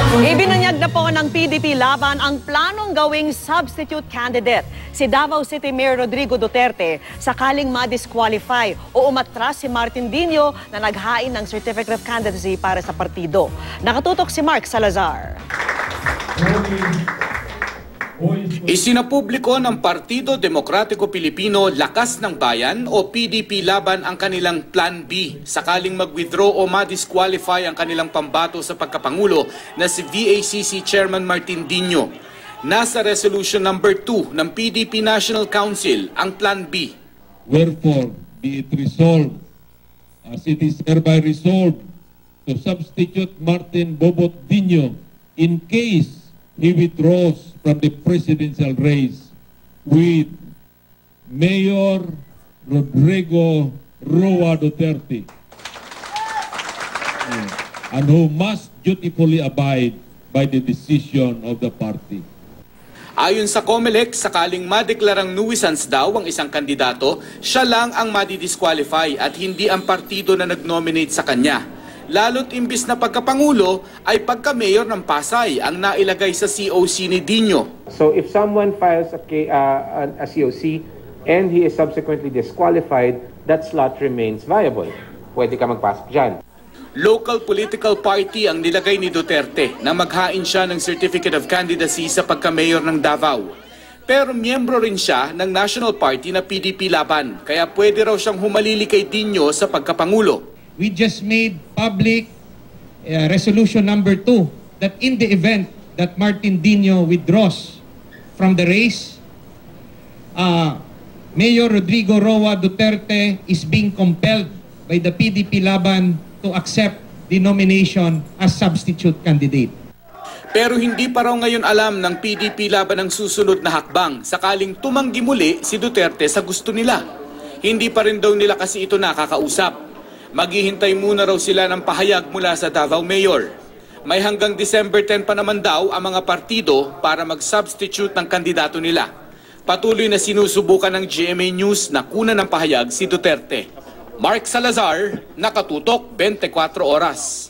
Ibinunyag na po ng PDP Laban ang planong gawing substitute candidate si Davao City Mayor Rodrigo Duterte sakaling ma-disqualify o umatras si Martin Dino na naghain ng certificate of candidacy para sa partido. Nakatutok si Mark Salazar. Isinapubliko ng Partido Demokratiko Pilipino Lakas ng Bayan o PDP Laban ang kanilang Plan B sakaling mag-withdraw o ma-disqualify ang kanilang pambato sa pagkapangulo na si VACC Chairman Martin Dino. Nasa Resolution number 2 ng PDP National Council ang Plan B. Wherefore, be it resolved, as it is hereby resolved, to substitute Martin Bobot Dino in case he withdraws from the presidential race with Mayor Rodrigo Roa Duterte, and who must dutifully abide by the decision of the party. Ayon sa COMELEC, sakaling madeklarang nuisance daw ang isang kandidato, siya lang ang madi-disqualify at hindi ang partido na nag-nominate sa kanya. Lalo't imbis na pagkapangulo ay pagka-mayor ng Pasay ang nailagay sa COC ni Dino. So if someone files a COC and he is subsequently disqualified, that slot remains viable. Pwede ka magpasok dyan. Local political party ang nilagay ni Duterte na maghain siya ng Certificate of Candidacy sa pagka-mayor ng Davao. Pero miyembro rin siya ng national party na PDP Laban, kaya pwede raw siyang humalili kay Dino sa pagkapangulo. We just made public resolution number 2 that in the event that Martin Dino withdraws from the race, Mayor Rodrigo Roa Duterte is being compelled by the PDP Laban to accept the nomination as substitute candidate. Pero hindi pa raw ngayon alam ng PDP Laban ang susunod na hakbang sakaling tumanggi muli si Duterte sa gusto nila. Hindi pa rin daw nila kasi ito nakakausap. Maghihintay muna raw sila ng pahayag mula sa Davao Mayor. May hanggang December 10 pa naman daw ang mga partido para mag-substitute ng kandidato nila. Patuloy na sinusubukan ng GMA News na kunan ng pahayag si Duterte. Mark Salazar, Nakatutok, 24 Oras.